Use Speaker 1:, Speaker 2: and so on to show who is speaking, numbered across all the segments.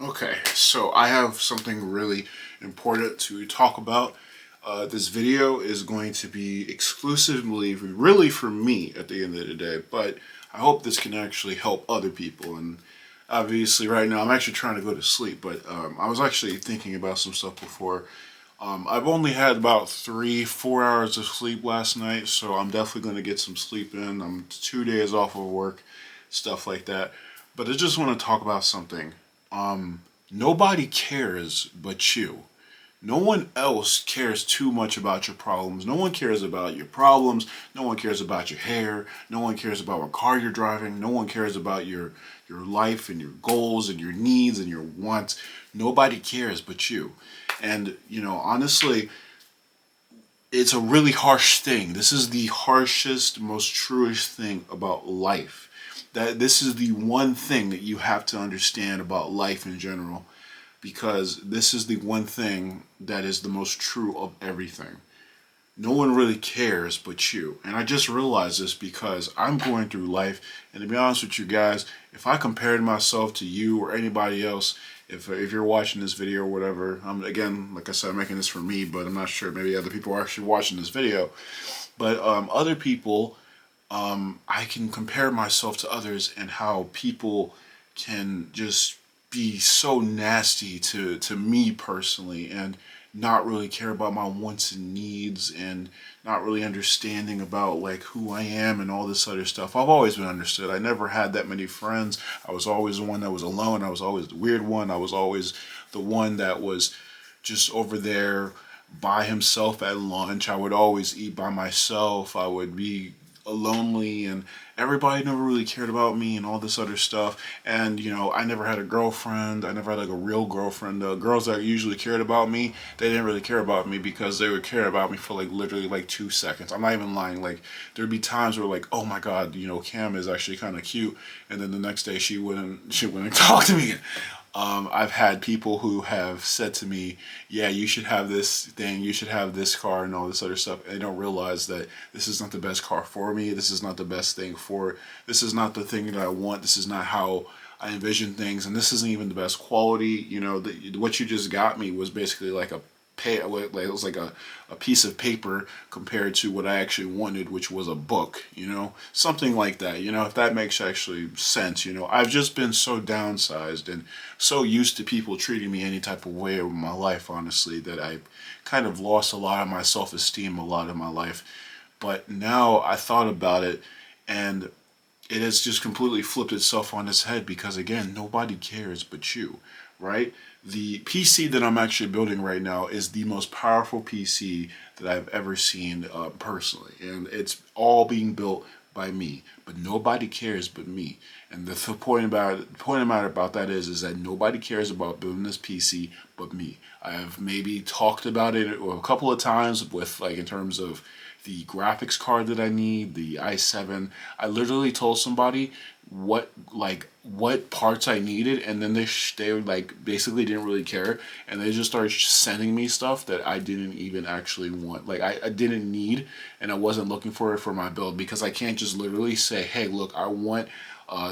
Speaker 1: Okay, so I have something really important to talk about. This video is going to be exclusively really for me at the end of the day, but I hope this can actually help other people. And obviously, right now, I'm actually trying to go to sleep, but I was actually thinking about some stuff before. I've only had about 3, 4 hours of sleep last night, so I'm definitely going to get some sleep in. I'm 2 days off of work, stuff like that. But I just want to talk about something. Nobody cares but you. No one else cares too much about your problems. No one cares about your problems. No one cares about your hair. No one cares about what car you're driving. No one cares about your life and your goals and your needs and your wants. Nobody cares but you. And honestly, it's a really harsh thing. This is the harshest, most truest thing about life. That this is the one thing that you have to understand about life in general, because this is the one thing that is the most true of everything. No one really cares but you. And I just realized this because I'm going through life, and to be honest with you guys, if I compared myself to you or anybody else, if you're watching this video or whatever, again, like I said, I'm making this for me, but I'm not sure, maybe other people are actually watching this video. But other people, I can compare myself to others and how people can just be so nasty to me personally, and not really care about my wants and needs, and not really understanding about like who I am and all this other stuff. I've always been understood. I never had that many friends. I was always the one that was alone. I was always the weird one. I was always the one that was just over there by himself at lunch. I would always eat by myself. I would be lonely, and everybody never really cared about me and all this other stuff. And I never had a girlfriend. I never had like a real girlfriend. The girls that usually cared about me, they didn't really care about me because they would care about me for like literally like 2 seconds. I'm not even lying. Like there'd be times where like, oh my god, Cam is actually kind of cute, and then the next day she wouldn't talk to me. I've had people who have said to me, yeah, you should have this thing, you should have this car and all this other stuff. And they don't realize that this is not the best car for me. This is not the best thing for, this is not the thing that I want. This is not how I envision things. And this isn't even the best quality. What you just got me was basically like it was like a piece of paper compared to what I actually wanted, which was a book, something like that, if that makes actually sense. I've just been so downsized and so used to people treating me any type of way in my life, honestly, that I kind of lost a lot of my self-esteem a lot of my life. But now I thought about it, and it has just completely flipped itself on its head, because again, nobody cares but you, right? The PC that I'm actually building right now is the most powerful PC that I've ever seen personally, and it's all being built by me. But nobody cares but me. And the point about that is that nobody cares about building this PC but me. I have maybe talked about it a couple of times with like in terms of the graphics card that I need, the i7. I literally told somebody what parts I needed, and then they like basically didn't really care, and they just started sending me stuff that I didn't even actually want. Like I didn't need, and I wasn't looking for it for my build, because I can't just literally say, hey, look, I want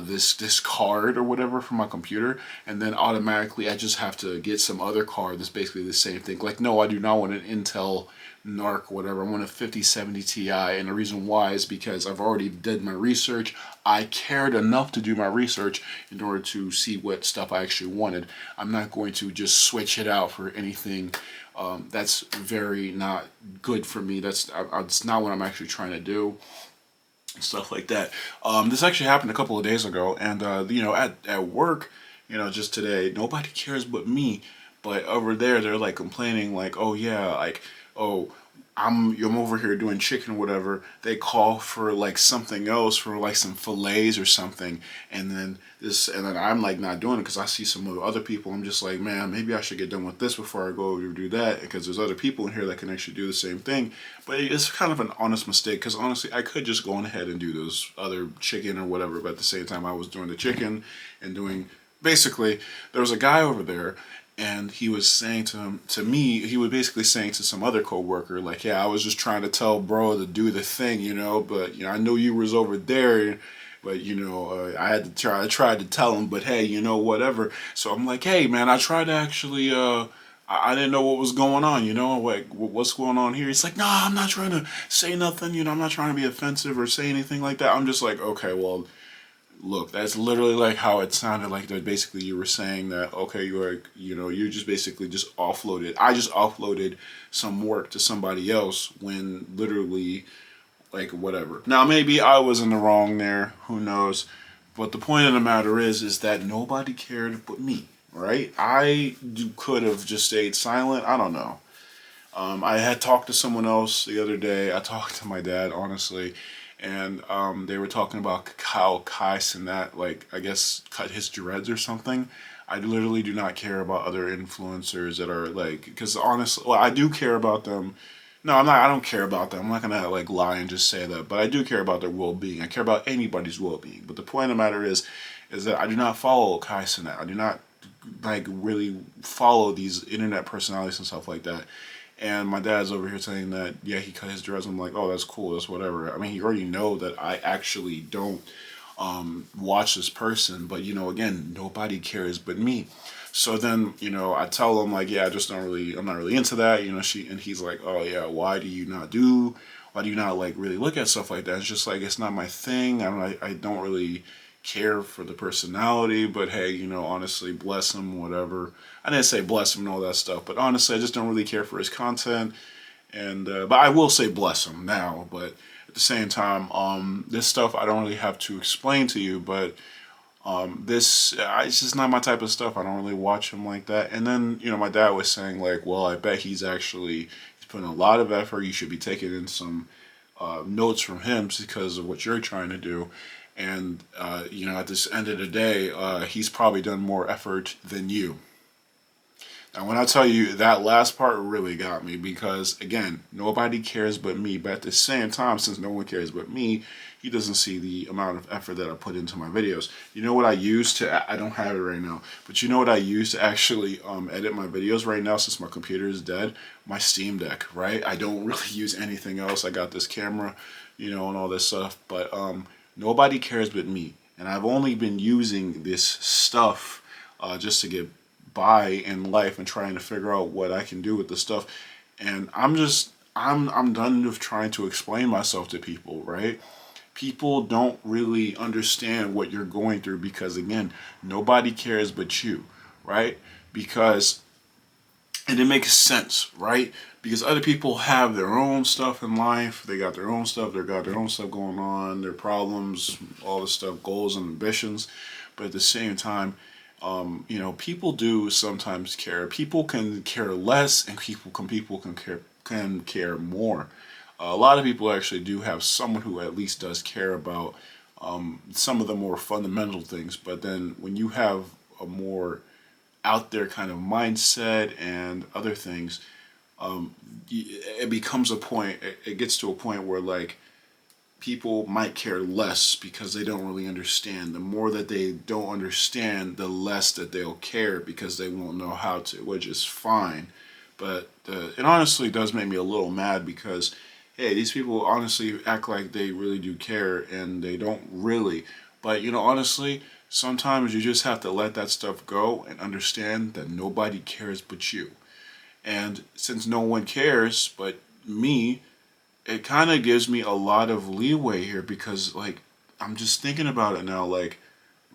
Speaker 1: this card or whatever for my computer, and then automatically I just have to get some other card that's basically the same thing. Like, no, I do not want an Intel NARC, whatever. I want a 5070 Ti, and the reason why is because I've already did my research. I cared enough to do my research in order to see what stuff I actually wanted. I'm not going to just switch it out for anything that's very not good for me. That's not what I'm actually trying to do. Stuff like that. This actually happened a couple of days ago, and at work, just today, nobody cares but me. But over there, they're like complaining, like, oh yeah, like, oh, I'm over here doing chicken or whatever. They call for like something else, for like some fillets or something, and then I'm like not doing it because I see some other people. I'm just like, man, maybe I should get done with this before I go over to do that, because there's other people in here that can actually do the same thing. But it's kind of an honest mistake, because honestly, I could just go on ahead and do those other chicken or whatever. But at the same time, I was doing the chicken and doing basically. There was a guy over there, and he was saying to me, he was basically saying to some other coworker, like, yeah, I was just trying to tell bro to do the thing, but I know you was over there, But I tried to tell him, but hey, whatever. So I'm like, hey man, I tried to actually I didn't know what was going on, like what's going on here. He's like, nah, I'm not trying to say nothing, I'm not trying to be offensive or say anything like that. I'm just like, okay, well, look, that's literally like how it sounded like that. Basically, you were saying that, okay, you're just basically just offloaded. I just offloaded some work to somebody else when literally, like, whatever. Now, maybe I was in the wrong there. Who knows? But the point of the matter is that nobody cared but me, right? Could have just stayed silent. I don't know. I had talked to someone else the other day. I talked to my dad, honestly, and they were talking about how Kai Cenat, like, I guess, cut his dreads or something. I literally do not care about other influencers that are like, because honestly, well, I do care about them. No, I'm not. I don't care about them. I'm not gonna like lie and just say that, but I do care about their well-being. I care about anybody's well-being. But the point of the matter is that I do not follow Kai Cenat. I do not like really follow these internet personalities and stuff like that. And my dad's over here saying that, yeah, he cut his dreads. I'm like, oh, that's cool, that's whatever. I mean, you already know that I actually don't watch this person, but again, nobody cares but me. So then, I tell him like, yeah, I'm not really into that, and he's like, oh yeah, why do you not like really look at stuff like that? It's just like, it's not my thing. I don't really care for the personality, but hey, honestly, bless him, whatever. I didn't say bless him and all that stuff, but honestly, I just don't really care for his content. And but I will say bless him now. But at the same time, this stuff I don't really have to explain to you. But it's just not my type of stuff. I don't really watch him like that. And then my dad was saying like, well, I bet he's putting a lot of effort. You should be taking in some notes from him because of what you're trying to do. And at this end of the day, he's probably done more effort than you. And when I tell you that last part really got me because again, nobody cares but me. But at the same time, since no one cares but me, he doesn't see the amount of effort that I put into my videos. You know what I use to, I don't have it right now, but you know what I use to actually edit my videos right now since my computer is dead? My Steam Deck, right? I don't really use anything else. I got this camera, and all this stuff, but nobody cares but me. And I've only been using this stuff just to get by in life and trying to figure out what I can do with the stuff. And I'm done with trying to explain myself to people, right? People don't really understand what you're going through because again, nobody cares but you, right? Because and it makes sense, right? Because other people have their own stuff in life. They got their own stuff. They got their own stuff going on, their problems, all this stuff, goals and ambitions. But at the same time, people do sometimes care. People can care less, and people can care more. A lot of people actually do have someone who at least does care about some of the more fundamental things. But then when you have a more out there kind of mindset and other things, it becomes a point. It gets to a point where like people might care less because they don't really understand. The more that they don't understand, the less that they'll care because they won't know how to, which is fine. But it honestly does make me a little mad because, hey, these people honestly act like they really do care and they don't really. But, honestly, sometimes you just have to let that stuff go and understand that nobody cares but you. And since no one cares but me, it kind of gives me a lot of leeway here because like I'm just thinking about it now, like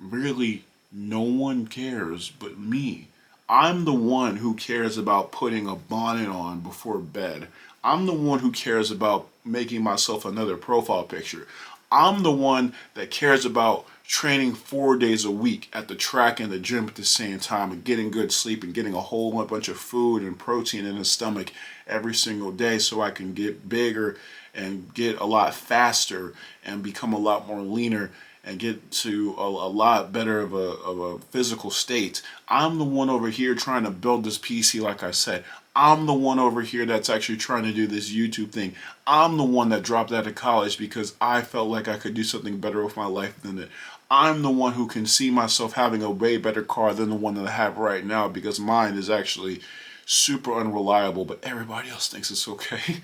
Speaker 1: really no one cares but me. I'm the one who cares about putting a bonnet on before bed. I'm the one who cares about making myself another profile picture. I'm the one that cares about training 4 days a week at the track and the gym at the same time and getting good sleep and getting a whole bunch of food and protein in the stomach every single day so I can get bigger and get a lot faster and become a lot more leaner and get to a lot better of a physical state. I'm the one over here trying to build this PC, like I said. I'm the one over here that's actually trying to do this YouTube thing. I'm the one that dropped out of college because I felt like I could do something better with my life than it. I'm the one who can see myself having a way better car than the one that I have right now because mine is actually super unreliable, but everybody else thinks it's okay.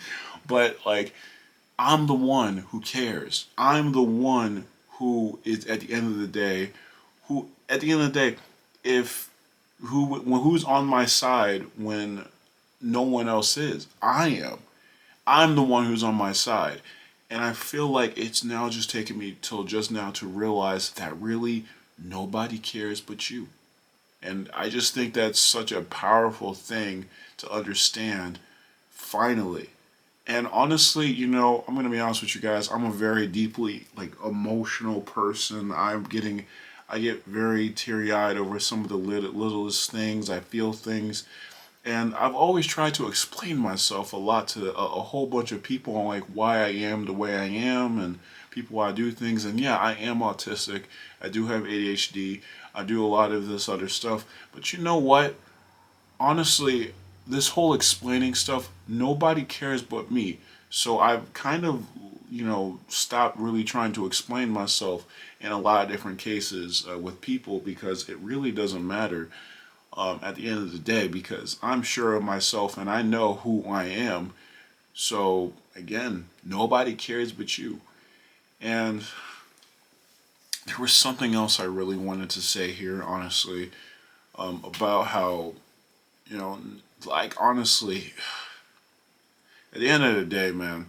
Speaker 1: But like, I'm the one who cares. I'm the one who is at the end of the day, if who's on my side when no one else is? I am. I'm the one who's on my side. And I feel like it's now just taken me till just now to realize that really nobody cares but you. And I just think that's such a powerful thing to understand finally. And honestly, I'm going to be honest with you guys. I'm a very deeply emotional person. I get very teary-eyed over some of the littlest things. I feel things. And I've always tried to explain myself a lot to a whole bunch of people on why I am the way I am and people why I do things. And yeah, I am autistic. I do have ADHD. I do a lot of this other stuff. But you know what? Honestly, this whole explaining stuff, nobody cares but me. So I've kind of, stopped really trying to explain myself in a lot of different cases with people because it really doesn't matter at the end of the day because I'm sure of myself and I know who I am. So again, nobody cares but you. And there was something else I really wanted to say here, honestly, about how, honestly, at the end of the day, man,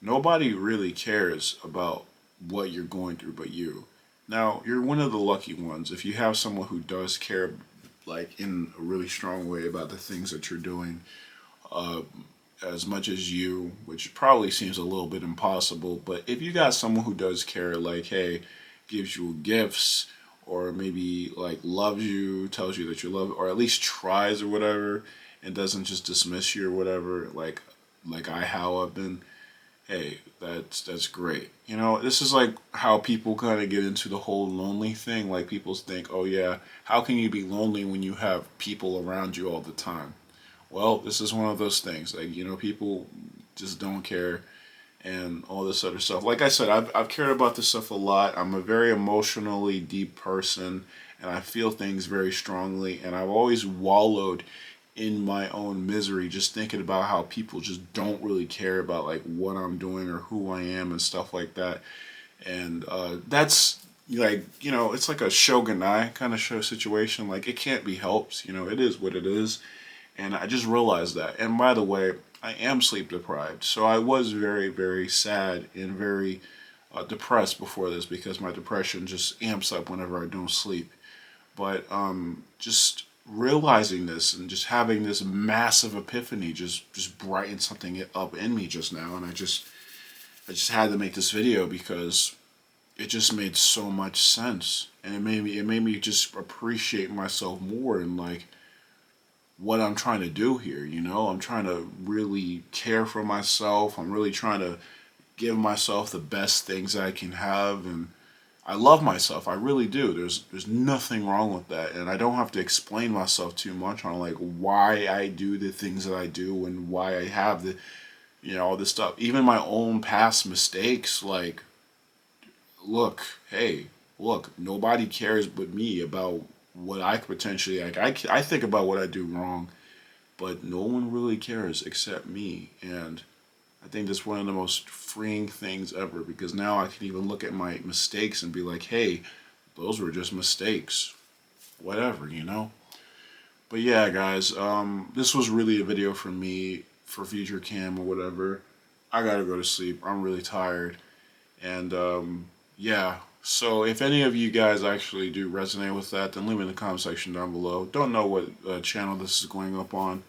Speaker 1: nobody really cares about what you're going through but you. Now, you're one of the lucky ones. If you have someone who does care, in a really strong way about the things that you're doing, uh, as much as you, which probably seems a little bit impossible, but if you got someone who does care, hey, gives you gifts, or maybe loves you, tells you that you love, or at least tries or whatever, and doesn't just dismiss you or whatever, how I've been, hey, that's great. This is how people kind of get into the whole lonely thing. People think, oh yeah, how can you be lonely when you have people around you all the time? Well, this is one of those things. People just don't care and all this other stuff. Like I said, I've cared about this stuff a lot. I'm a very emotionally deep person, and I feel things very strongly. And I've always wallowed in my own misery, just thinking about how people just don't really care about what I'm doing or who I am and stuff like that. And that's it's like a shogunai kind of show situation. It can't be helped. It is what it is. And I just realized that. And by the way, I am sleep deprived. So I was very, very sad and very depressed before this because my depression just amps up whenever I don't sleep. But just realizing this and just having this massive epiphany just brightened something up in me just now. And I just had to make this video because it just made so much sense. And it made me just appreciate myself more and what I'm trying to do here. I'm trying to really care for myself. I'm really trying to give myself the best things I can have, and I love myself. I really do. There's nothing wrong with that, and I don't have to explain myself too much on why I do the things that I do and why I have the all this stuff. Even my own past mistakes, look, hey, look, nobody cares but me about what I could potentially I think about what I do wrong, but no one really cares except me. And I think that's one of the most freeing things ever because now I can even look at my mistakes and be like, hey, those were just mistakes, whatever. But yeah, guys, this was really a video for me for future cam or whatever. I gotta go to sleep. I'm really tired. And yeah, so if any of you guys actually do resonate with that, then leave it in the comment section down below. Don't know what channel this is going up on,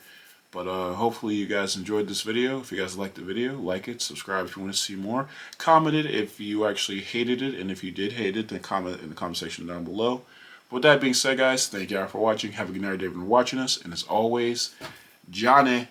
Speaker 1: but hopefully you guys enjoyed this video. If you guys liked the video, like it, subscribe if you want to see more. Comment it if you actually hated it, and if you did hate it, then comment in the comment section down below. But with that being said, guys, thank y'all for watching. Have a good night, everyone watching us, and as always, Johnny.